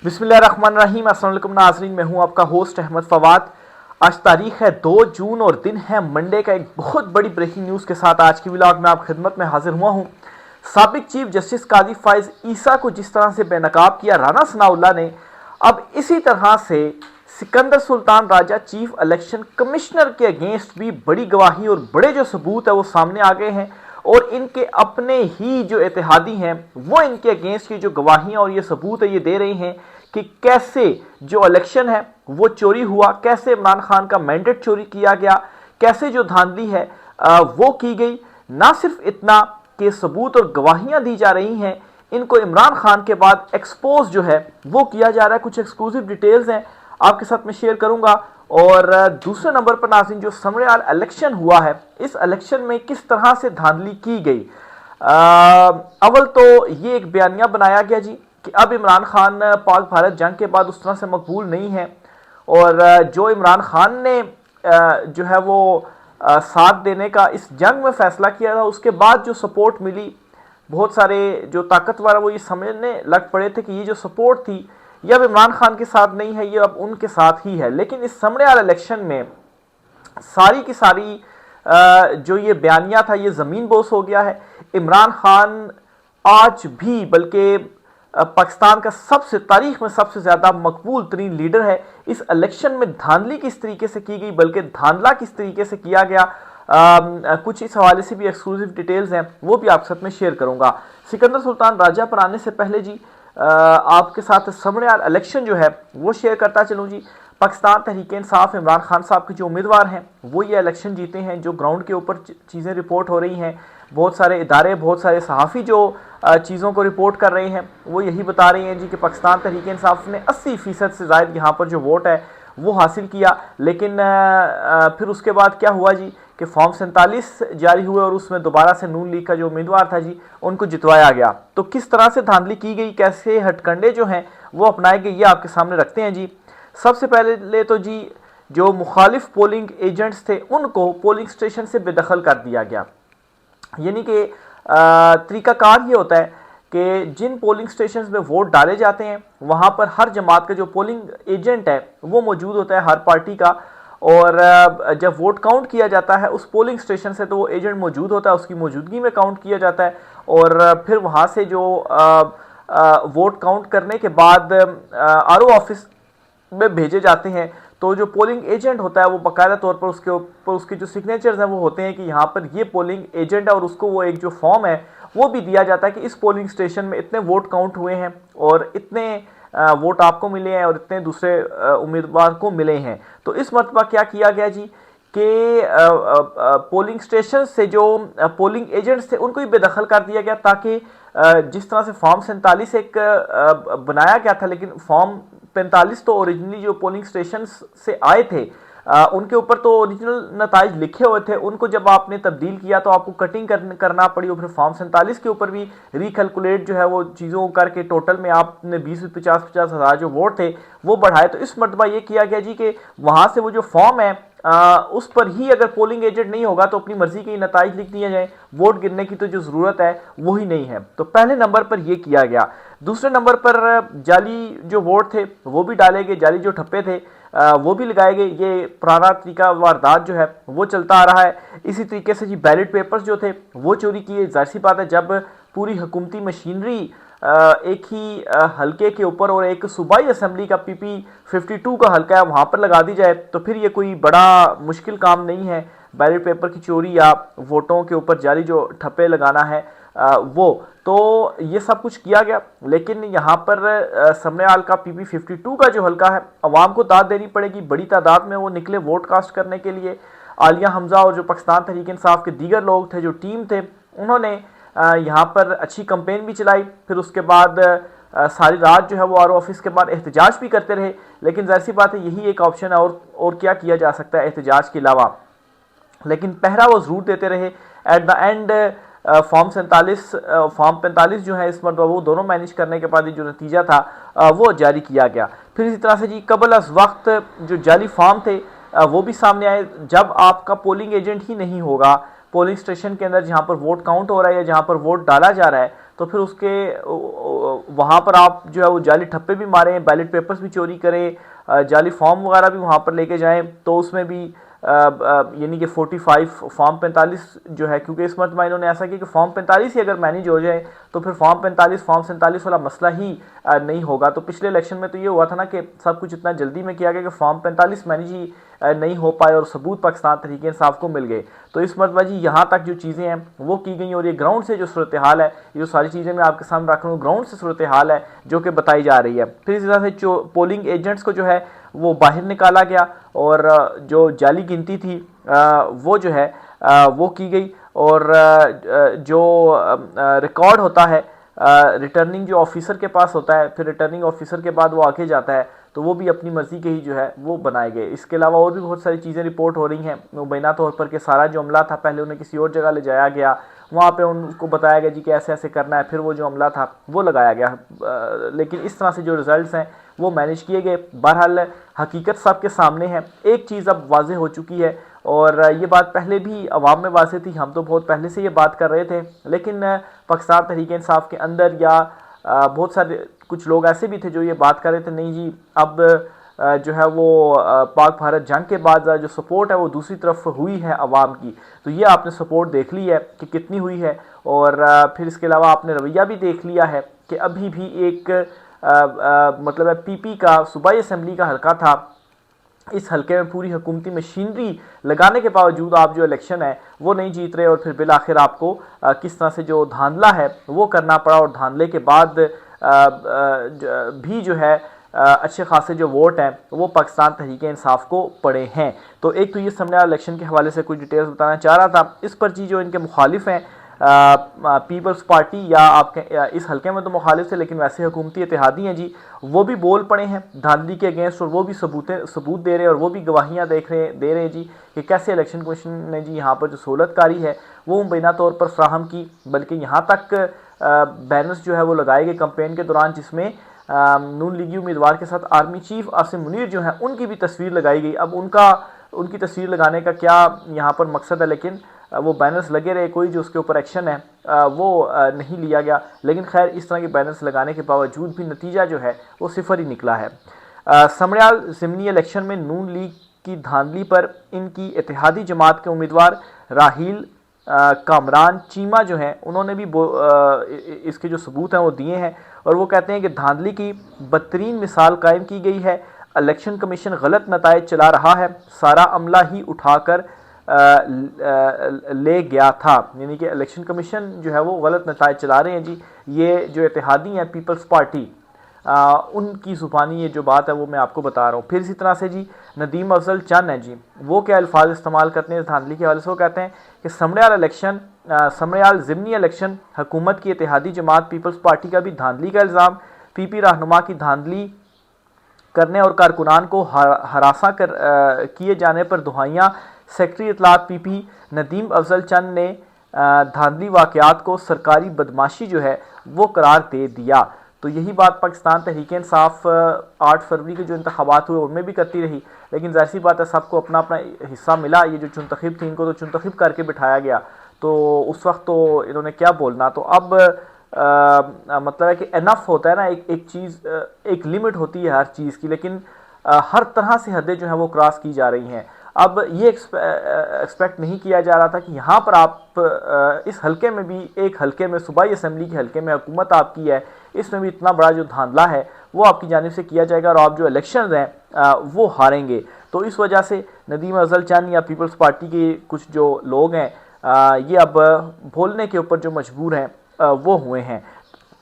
बिस्मिल्लाहिर्रहमानिर्रहीम। अस्सलाम वालेकुम नाज़रीन, मैं हूं आपका होस्ट अहमद फवाद। आज तारीख है 2 जून और दिन है मंडे का। एक बहुत बड़ी ब्रेकिंग न्यूज़ के साथ आज की व्लॉग में आप खिदमत में हाजिर हुआ हूं। साबिक चीफ जस्टिस काजी फाइज ईसा को जिस तरह से बेनकाब किया राना सनाउल्लाह ने, अब इसी तरह से Sikandar Sultan Raja chief election commissioner के अगेंस्ट भी बड़ी गवाही और बड़े जो सबूत है वो सामने आ गए हैं। और इनके अपने ही जो इत्तेहादी हैं वो इनके अगेंस्ट की जो गवाहियां और ये सबूत है ये दे रही हैं कि कैसे जो इलेक्शन है वो चोरी हुआ, कैसे इमरान खान का मैंडेट चोरी किया गया, कैसे जो धांधली है वो की गई। ना सिर्फ इतना कि सबूत और गवाहियां दी जा रही हैं, इनको इमरान खान के बाद एक्सपोज जो है वो किया जा रहा है। कुछ एक्सक्लूसिव डिटेल्स हैं आपके साथ मैं शेयर करूंगा। और दूसरे नंबर पर नाज़रीन, जो समयाल इलेक्शन हुआ है, इस इलेक्शन में किस तरह से धांधली की गई। अव्वल तो ये एक बयानिया बनाया गया जी कि अब इमरान खान पाक भारत जंग के बाद उस तरह से मकबूल नहीं है। और जो इमरान खान ने जो है वो साथ देने का इस जंग में फैसला किया था, उसके बाद जो सपोर्ट मिली, बहुत सारे जो ताकतवर वो ये समझने लग पड़े थे कि ये जो सपोर्ट थी ये अब इमरान खान के साथ नहीं है, ये अब उनके साथ ही है। लेकिन इस समयाल इलेक्शन में सारी की सारी जो ये बयानिया था ये ज़मीन बोस हो गया है। इमरान खान आज भी बल्कि पाकिस्तान का सबसे तारीख में सबसे ज़्यादा मकबूल तरीन लीडर है। इस इलेक्शन में धांधली किस तरीके से की गई, बल्कि धांधला किस तरीके से किया गया, कुछ इस हवाले से भी एक्सक्लूसिव डिटेल्स हैं वो भी आपके साथ में शेयर करूंगा। सिकंदर सुल्तान राजा पर आने से पहले जी आपके साथ समयाल इलेक्शन जो है वो शेयर करता चलूँ जी। पाकिस्तान तहरीक इंसाफ इमरान खान साहब के जो उम्मीदवार हैं वो ये इलेक्शन जीते हैं। जो ग्राउंड के ऊपर चीज़ें रिपोर्ट हो रही हैं, बहुत सारे इदारे, बहुत सारे सहाफ़ी जो चीज़ों को रिपोर्ट कर रहे हैं वो यही बता रहे हैं जी कि पाकिस्तान तहरीक इंसाफ ने 80% से ज़ायद यहाँ पर जो वोट है वो हासिल किया। लेकिन फिर उसके बाद क्या हुआ जी कि फॉर्म 47 जारी हुए और उसमें दोबारा से नून लीग का जो उम्मीदवार था जी उनको जितवाया गया। तो किस तरह से धांधली की गई, कैसे हथकंडे जो हैं वो अपनाए गए, ये आपके सामने रखते हैं जी। सबसे पहले तो जी जो मुखालिफ पोलिंग एजेंट्स थे उनको पोलिंग स्टेशन से बेदखल कर दिया गया। यानी कि तरीकाकार ये होता है कि जिन पोलिंग स्टेशंस में वोट डाले जाते हैं वहाँ पर हर जमात का जो पोलिंग एजेंट है वो मौजूद होता है, हर पार्टी का। और जब वोट काउंट किया जाता है उस पोलिंग स्टेशन से तो वो एजेंट मौजूद होता है, उसकी मौजूदगी में काउंट किया जाता है। और फिर वहाँ से जो वोट काउंट करने के बाद आरओ ऑफिस में भेजे जाते हैं। तो जो पोलिंग एजेंट होता है वो बाकायदा तौर पर उसके ऊपर उसके जो सिग्नेचर्स हैं वो होते हैं कि यहाँ पर ये पोलिंग एजेंट है, और उसको वो एक जो फॉर्म है वो भी दिया जाता है कि इस पोलिंग स्टेशन में इतने वोट काउंट हुए हैं और इतने वोट आपको मिले हैं और इतने दूसरे उम्मीदवार को मिले हैं। तो इस मरतबा क्या किया गया जी कि पोलिंग स्टेशन से जो पोलिंग एजेंट्स थे उनको ही बेदखल कर दिया गया, ताकि जिस तरह से फॉर्म 47 एक बनाया गया था, लेकिन फॉर्म 45 तो ओरिजिनली जो पोलिंग स्टेशन से आए थे उनके ऊपर तो ओरिजिनल नताइज लिखे हुए थे, उनको जब आपने तब्दील किया तो आपको कटिंग करना पड़ी। और फिर फॉर्म 47 के ऊपर भी रिकैलकुलेट जो है वो चीज़ों करके टोटल में आपने 20-50 हज़ार जो वोट थे वो बढ़ाए। तो इस मरतबा ये किया गया जी कि वहाँ से वो जो फॉर्म है उस पर ही अगर पोलिंग एजेंट नहीं होगा तो अपनी मर्जी के नताइज लिख दिए जाए, वोट गिरने की तो जो ज़रूरत है वही नहीं है। तो पहले नंबर पर यह किया गया। दूसरे नंबर पर जाली जो वोट थे वो भी डाले गए, जाली जो ठप्पे थे वो भी लगाए गए। ये पुराना तरीका वारदात जो है वो चलता आ रहा है। इसी तरीके से जी बैलेट पेपर्स जो थे वो चोरी किए। जाहिर सी बात है जब पूरी हुकूमती मशीनरी एक ही हलके के ऊपर और एक सूबाई असम्बली का PP 52 का हलका है वहाँ पर लगा दी जाए तो फिर ये कोई बड़ा मुश्किल काम नहीं है बैलेट पेपर की चोरी या वोटों के ऊपर जाली जो ठप्पे लगाना है वो। तो ये सब कुछ किया गया। लेकिन यहाँ पर समयाल का PP 52 का जो हलका है अवाम को दाद देनी पड़ेगी। बड़ी तादाद में वो निकले वोट कास्ट करने के लिए। आलिया हमजा और जो पाकिस्तान तहरीक इंसाफ के दीगर लोग थे, जो टीम थे, उन्होंने यहाँ पर अच्छी कंपेन भी चलाई। फिर उसके बाद सारी रात जो है वो आरओ ऑफिस के बाद एहतजाज भी करते रहे। लेकिन जाहिर सी बात है यही एक ऑप्शन है और क्या किया जा सकता है एहतजाज के अलावा। लेकिन पहरा वो ज़रूर देते रहे। एट द एंड फॉर्म 45 जो है इस मरतबा वो दोनों मैनेज करने के बाद जो नतीजा था वो जारी किया गया। फिर इसी तरह से जी कबल अज वक्त जो जाली फॉर्म थे वो भी सामने आए। जब आपका पोलिंग एजेंट ही नहीं होगा पोलिंग स्टेशन के अंदर जहां पर वोट काउंट हो रहा है या जहां पर वोट डाला जा रहा है, तो फिर उसके वहाँ पर आप जो है वो जाली ठप्पे भी मारें, बैलेट पेपर्स भी चोरी करें, जाली फॉर्म वगैरह भी वहाँ पर लेके जाएं, तो उसमें भी यानी कि 45 फॉर्म 45 जो है, क्योंकि इस मरतबा इन्होंने ऐसा किया कि फॉर्म 45 ही अगर मैनेज हो जाए तो फिर फॉर्म 45 फॉर्म 47 वाला मसला ही नहीं होगा। तो पिछले इलेक्शन में तो ये हुआ था ना कि सब कुछ इतना जल्दी में किया गया कि फॉर्म 45 मैनेज ही नहीं हो पाए और सबूत पाकिस्तान तहरीक इंसाफ को मिल गए। तो इस मरतबा जी यहाँ तक जो चीज़ें हैं वो की गई, और ये ग्राउंड से जो सूरत हाल है, ये जो सारी चीज़ें मैं आपके सामने रख रहा हूँ, ग्राउंड से सूरत हाल है जो कि बताई जा रही है। फिर इस तरह से पोलिंग एजेंट्स को जो है वो बाहर निकाला गया, और जो जाली गिनती थी वो जो है वो की गई, और जो रिकॉर्ड होता है रिटर्निंग जो ऑफिसर के पास होता है, फिर रिटर्निंग ऑफिसर के बाद वो आके जाता है, तो वो भी अपनी मर्जी के ही जो है वो बनाए गए। इसके अलावा और भी बहुत सारी चीज़ें रिपोर्ट हो रही हैं मुबैना तौर पर कि सारा जो अमला था पहले उन्हें किसी और जगह ले जाया गया, वहाँ पे उनको बताया गया जी कि ऐसे ऐसे करना है, फिर वो जो अमला था वो लगाया गया, लेकिन इस तरह से जो रिजल्ट्स हैं वो मैनेज किए गए। बहरहाल हकीकत सबके सामने है, एक चीज़ अब वाज़ेह हो चुकी है, और ये बात पहले भी अवाम में वाज़ेह थी, हम तो बहुत पहले से ये बात कर रहे थे, लेकिन पाकिस्तान तहरीक इंसाफ के अंदर या बहुत सारे कुछ लोग ऐसे भी थे जो ये बात कर रहे थे नहीं जी अब जो है वो पाक भारत जंग के बाद जो सपोर्ट है वो दूसरी तरफ हुई है अवाम की। तो ये आपने सपोर्ट देख ली है कि कितनी हुई है, और फिर इसके अलावा आपने रवैया भी देख लिया है कि अभी भी एक मतलब पीपी का सूबाई असम्बली का हल्का था, इस हल्के में पूरी हुकूमती मशीनरी लगाने के बावजूद आप जो इलेक्शन है वो नहीं जीत रहे, और फिर बिल आखिर आपको किस तरह से जो धांधला है वो करना पड़ा, और धांधले के बाद भी जो है अच्छे खासे जो वोट हैं वो पाकिस्तान तहरीक इंसाफ को पड़े हैं। तो एक तो ये सामने इलेक्शन के हवाले से कुछ डिटेल्स बताना चाह रहा था। इस पर जी जो इनके मुखालिफ हैं पीपल्स पार्टी या आपके इस हल्के में तो मुखालिफ थे, लेकिन वैसे हुकूमती इत्तेहादी हैं जी, वो भी बोल पड़े हैं धांधली के अगेंस्ट, और वो भी सबूत दे रहे हैं, और वो भी गवाहियाँ दे रहे हैं जी कि कैसे इलेक्शन कमीशन ने जी यहाँ पर जो सहूलतकारी है वो मुबैना तौर पर फ्राहम की, बल्कि यहाँ तक बैनर्स जो है वो लगाए गए कैंपेन के दौरान जिसमें नून लीगी उम्मीदवार के साथ आर्मी चीफ आसिम मुनीर जो है उनकी भी तस्वीर लगाई गई। अब उनकी तस्वीर लगाने का क्या यहाँ पर मकसद है, लेकिन वो बैनर्स लगे रहे, कोई जो उसके ऊपर एक्शन है वो नहीं लिया गया। लेकिन खैर इस तरह के बैनर्स लगाने के बावजूद भी नतीजा जो है वो सिफर ही निकला है। समड़याल ज़िमनी इलेक्शन में नून लीग की धांधली पर इनकी इत्तेहादी जमात के उम्मीदवार राहील कामरान चीमा जो हैं उन्होंने भी इसके जो सबूत हैं वो दिए हैं, और वो कहते हैं कि धांधली की बदतरीन मिसाल कायम की गई है, इलेक्शन कमीशन गलत नताइज चला रहा है, सारा अमला ही उठाकर ले गया था, यानी कि इलेक्शन कमीशन जो है वो गलत नताइज चला रहे हैं जी। ये जो इत्तेहादी हैं पीपल्स पार्टी उनकी ज़ुबानी ये जो बात है वो मैं आपको बता रहा हूँ। फिर इसी तरह से जी नदीम अफजल चंद हैं जी, वो क्या अल्फाज इस्तेमाल करते हैं इस धांधली के हवाले से, वो कहते हैं कि समड़याल ज़िमनी इलेक्शन हुकूमत की इत्तेहादी जमात पीपल्स पार्टी का भी धांधली का इल्ज़ाम, पीपी रहनुमा की धांधली करने और कारकुनान को हरासा किए जाने पर दुहाइयाँ। सेक्रेटरी इतलात पीपी नदीम अफजल चंद ने धांधली वाक़यात को सरकारी बदमाशी जो है वो करार दे दिया। तो यही बात पाकिस्तान तहरीक इंसाफ 8 फरवरी के जो इंतखाबात हुए उनमें भी करती रही, लेकिन ज़ाहिर सी बात है सबको अपना अपना हिस्सा मिला। ये जो चुनतखिब थी इनको तो चुनतखिब करके बिठाया गया, तो उस वक्त तो इन्होंने क्या बोलना। तो अब मतलब है कि इनफ होता है ना, एक चीज़ एक लिमिट होती है हर चीज़ की, लेकिन हर तरह से हदें जो हैं वो क्रॉस की जा रही हैं। अब ये एक्सपेक्ट नहीं किया जा रहा था कि यहाँ पर आप इस हल्के में भी, एक हल्के में सूबाई असम्बली के हल्के में हुकूमत आपकी है, इसमें भी इतना बड़ा जो धांधला है वो आपकी जानिब से किया जाएगा, और आप जो इलेक्शन हैं वो हारेंगे। तो इस वजह से नदीम अफजल चंद या पीपल्स पार्टी के कुछ जो लोग हैं ये अब बोलने के ऊपर जो मजबूर हैं वो हुए हैं।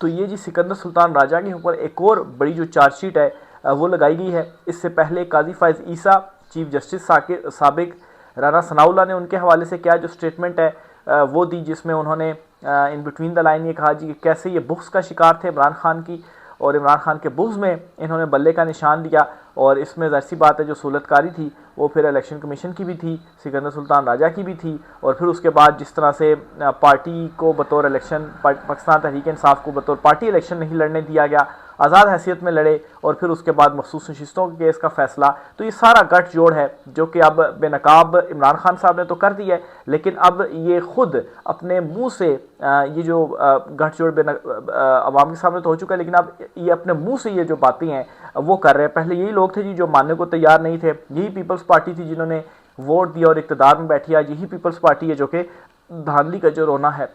तो ये जी सिकंदर सुल्तान राजा के ऊपर एक और बड़ी जो चार्जशीट है वो लगाई गई है। इससे पहले काजी फाइज ईसा, चीफ जस्टिस साबिक राना सनाउल्लाह ने उनके हवाले से क्या जो स्टेटमेंट है वो दी, जिसमें उन्होंने इन बिटवीन द लाइन ये कहा जी कि कैसे ये बुग़्ज़ का शिकार थे इमरान खान की, और इमरान खान के बुग़्ज़ में इन्होंने बल्ले का निशान दिया, और इसमें ज़ाहिर सी बात है जो सहूलतकारी थी वो फिर इलेक्शन कमीशन की भी थी, सिकंदर सुल्तान राजा की भी थी, और फिर उसके बाद जिस तरह से पार्टी को बतौर इलेक्शन पाकिस्तान तहरीक इंसाफ को बतौर पार्टी इलेक्शन नहीं लड़ने दिया गया, आज़ाद हैसियत में लड़े और फिर उसके बाद मखसूस नशिस्तों के केस का फैसला। तो ये सारा गठजोड़ है जो कि अब बेनकाब इमरान खान साहब ने तो कर दिया है, लेकिन अब ये खुद अपने मुंह से ये जो गठजोड़ अवाम के सामने तो हो चुका है, लेकिन अब ये अपने मुंह से ये जो बातें हैं वो कर रहे हैं। पहले यही लोग थे जी जो मानने को तैयार नहीं थे, यही पीपल्स पार्टी थी जिन्होंने वोट दिया और इक़्तिदार में बैठी। आज यही पीपल्स पार्टी है जो कि धांधली का जो रोना है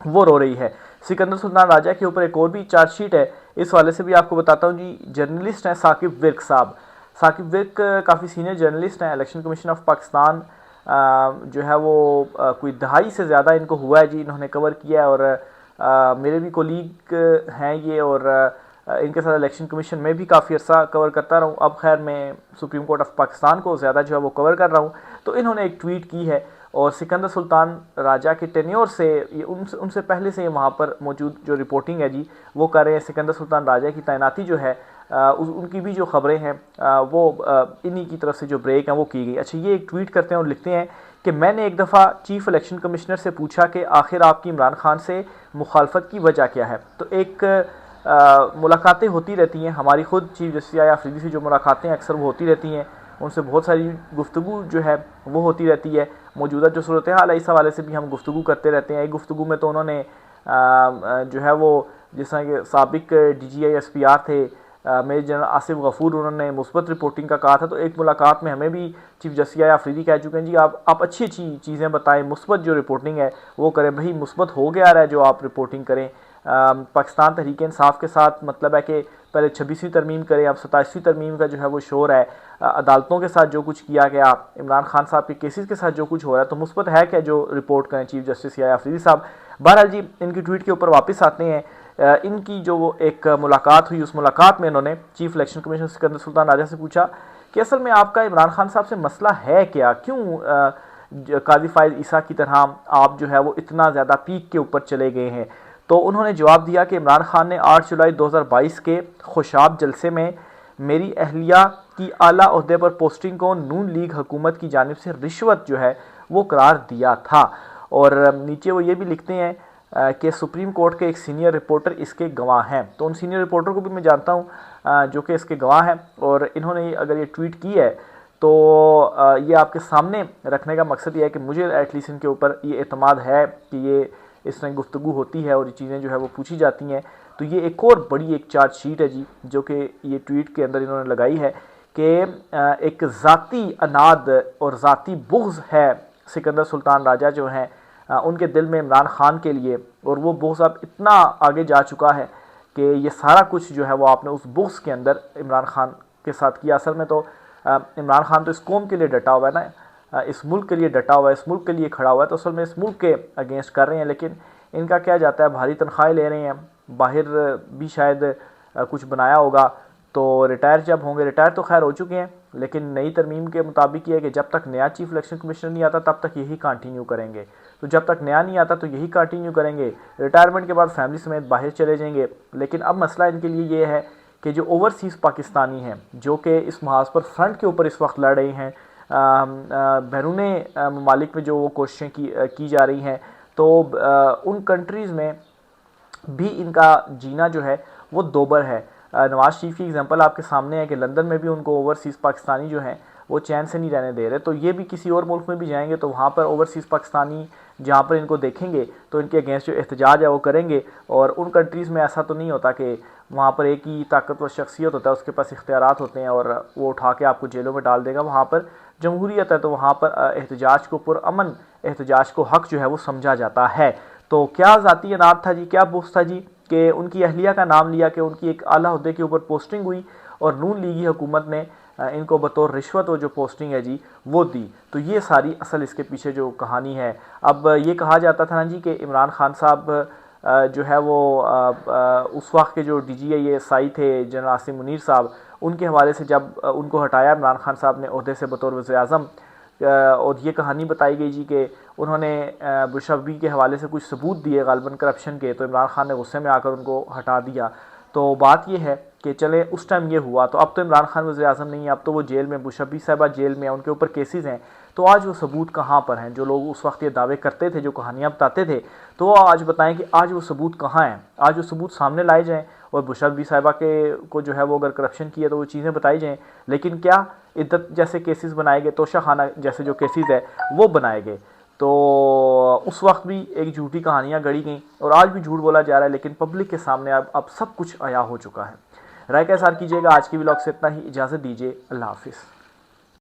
वो रो रही है। सिकंदर सुल्तान राजा के ऊपर एक और भी चार्जशीट है, इस वाले से भी आपको बताता हूँ जी। जर्नलिस्ट हैं साकिब विर्क साहब। साकिब विर्क काफ़ी सीनियर जर्नलिस्ट हैं। इलेक्शन कमीशन ऑफ पाकिस्तान जो है वो कोई दहाई से ज़्यादा इनको हुआ है जी, इन्होंने कवर किया है। और मेरे भी कोलीग हैं ये, और इनके साथ इलेक्शन कमीशन में भी काफ़ी अर्सा कवर करता रहा हूँ। अब खैर मैं सुप्रीम कोर्ट ऑफ पाकिस्तान को ज़्यादा जो है वो कवर कर रहा हूँ। तो इन्होंने एक ट्वीट की है और सिकंदर सुल्तान राजा के टेन्योर से ये उनसे पहले से वहाँ पर मौजूद जो रिपोर्टिंग है जी वो कर रहे हैं। सिकंदर सुल्तान राजा की तैनाती जो है उनकी भी जो खबरें हैं वो इन्हीं की तरफ से जो ब्रेक हैं वो की गई। अच्छा, ये एक ट्वीट करते हैं और लिखते हैं कि मैंने एक दफ़ा चीफ इलेक्शन कमिश्नर से पूछा कि आखिर आपकी इमरान खान से मुखालफत की वजह क्या है। तो एक मुलाकातें होती रहती हैं हमारी, खुद चीफ जस्टिस या अफरीदी से जो मुलाकातें अक्सर वो होती रहती हैं, उनसे बहुत सारी गुफ्तगू जो है वो होती रहती है। मौजूदा जो सूरत हाल है इस हवाले से भी हम गुफ्तगू करते रहते हैं। एक गुफ्तगू में तो उन्होंने जो है वो जिस तरह के साबिक DGI SPR थे मेजर जनरल आसिफ गफूर, उन्होंने मुस्बत रिपोर्टिंग का कहा था। तो एक मुलाकात में हमें भी चीफ जस्टिस या अफरीदी कह चुके हैं जी आप अच्छी अच्छी चीज़ें बताएं, मुस्बत जो रिपोर्टिंग है वो करें। भाई मुस्बत हो गया रहा है जो आप रिपोर्टिंग करें। पाकिस्तान तहरीक इंसाफ के साथ मतलब है कि पहले 26वीं तरमीम करें, अब 27वीं तरमीम का जो है वो शोर है। अदालतों के साथ जो कुछ किया गया, इमरान खान साहब के केसेस के साथ जो कुछ हो रहा है, तो मुस्बत है क्या जो रिपोर्ट करें चीफ जस्टिस या अफरीदी साहब। बहरहाल जी इनकी ट्वीट के ऊपर वापस आते हैं। इनकी जो वो एक मुलाकात हुई, उस मुलाकात में इन्होंने chief election commissioner Sikandar Sultan Raja से पूछा कि असल में आपका इमरान खान साहब से मसला है क्या, क्यों काजी फायद ईसा की तरह आप जो है वो इतना ज़्यादा पीक के ऊपर चले गए हैं। तो उन्होंने जवाब दिया कि इमरान खान ने 8 जुलाई 2022 के खुशाब जलसे में मेरी अहलिया की आला ओहदे पर पोस्टिंग को नून लीग हुकूमत की जानिब से रिश्वत जो है वो करार दिया था। और नीचे वो ये भी लिखते हैं कि सुप्रीम कोर्ट के एक सीनियर रिपोर्टर इसके गवाह हैं। तो उन सीनियर रिपोर्टर को भी मैं जानता हूँ जो कि इसके गवाह हैं, और इन्होंने अगर ये ट्वीट की है तो ये आपके सामने रखने का मकसद ये है कि मुझे एटलीस्ट इनके ऊपर ये एतमाद है कि ये इस तरह गुफ्तगू होती है और ये चीज़ें जो है वो पूछी जाती हैं। तो ये एक और बड़ी एक चार्जशीट है जी जो कि ये ट्वीट के अंदर इन्होंने लगाई है कि एक ज़ाती अनाद और ज़ाती बुग़्ज़ है सिकंदर सुल्तान राजा जो हैं उनके दिल में इमरान खान के लिए, और वो बुग़्ज़ अब इतना आगे जा चुका है कि ये सारा कुछ जो है वो आपने उस बुग़्ज़ के अंदर इमरान खान के साथ किया। असल में तो इमरान खान तो इस कौम के लिए डटा हुआ है ना, इस मुल्क के लिए डटा हुआ है, इस मुल्क के लिए खड़ा हुआ है, तो असल में इस मुल्क के अगेंस्ट कर रहे हैं। लेकिन इनका क्या जाता है, भारी तनख्वाहें ले रहे हैं, बाहर भी शायद कुछ बनाया होगा, तो रिटायर जब होंगे, रिटायर तो खैर हो चुके हैं, लेकिन नई तरमीम के मुताबिक ये है कि जब तक नया चीफ इलेक्शन कमिश्नर नहीं आता तब तक यही कंटिन्यू करेंगे। तो जब तक नया नहीं आता तो यही कंटिन्यू करेंगे, रिटायरमेंट के बाद फैमिली समेत बाहर चले जाएंगे। लेकिन अब मसला इनके लिए ये है कि जो ओवरसीज़ पाकिस्तानी हैं जो कि इस महाज पर फ्रंट के ऊपर इस वक्त लड़ रही हैं, बैरून ममालिक में जो वो कोशिशें की जा रही हैं, तो उन कंट्रीज़ में भी इनका जीना जो है वो दोबर है। नवाज शरीफ की एग्जांपल आपके सामने है कि लंदन में भी उनको ओवरसीज़ पाकिस्तानी जो हैं वो चैन से नहीं रहने दे रहे। तो ये भी किसी और मुल्क में भी जाएंगे तो वहाँ पर ओवरसीज़ पाकिस्तानी जहाँ पर इनको देखेंगे तो इनके अगेंस्ट जो एहतजाज है वो करेंगे। और उन कंट्रीज़ में ऐसा तो नहीं होता कि वहाँ पर एक ही ताकतवर शख्सियत होता है, उसके पास इख्तियारात होते हैं और वो उठा के आपको जेलों में डाल देगा। वहाँ पर जमहूरियत है, तो वहाँ पर एहतजाज को पुरअमन एहतजाज को हक़ जो है वो समझा जाता है। तो क्या ज़ाती अनाद था जी, क्या बुग़्ज़ था जी कि उनकी अहलिया का नाम लिया कि उनकी एक आला ओहदे के ऊपर पोस्टिंग हुई और नून लीगी हुकूमत ने इनको बतौर रिश्वत वो जो पोस्टिंग है जी वो दी। तो ये सारी असल इसके पीछे जो कहानी है। अब ये कहा जाता था ना जी कि इमरान खान साहब जो है वो उस वक्त के जो DGI थे जनरल आसिम मुनीर साहब, उनके हवाले से जब उनको हटाया इमरान खान साहब ने ओहदे से बतौर वज़ीर-ए-आज़म, और ये कहानी बताई गई जी कि उन्होंने बुशबी के हवाले से कुछ सबूत दिए गालिबन करप्शन के, तो इमरान खान ने गुस्से में आकर उनको हटा दिया। तो बात ये है कि चले उस टाइम ये हुआ, तो अब तो इमरान खान वज़ीर-ए-आज़म नहीं है, अब तो वो जेल में, बुशबी साहबा जेल में, उनके ऊपर केसेस हैं। तो आज वो सबूत कहाँ पर हैं? जो लोग उस वक्त ये दावे करते थे, जो कहानियाँ बताते थे, तो वो आज बताएं कि आज वो सबूत कहाँ हैं। आज वो सबूत सामने लाए जाएँ और बुशरा बीबी साहिबा के को जो है वो अगर करप्शन की है तो वो चीज़ें बताई जाएँ, लेकिन क्या इद्दत जैसे केसेस बनाए गए, तोशा खाना जैसे जो केसेस है वो बनाए गए, तो उस वक्त भी एक झूठी कहानियाँ गढ़ी गई और आज भी झूठ बोला जा रहा है, लेकिन पब्लिक के सामने अब सब कुछ आया हो चुका है। राय का इज़हार कीजिएगा। आज की व्लॉग से इतना ही, इजाज़त दीजिए, अल्लाह हाफिज़।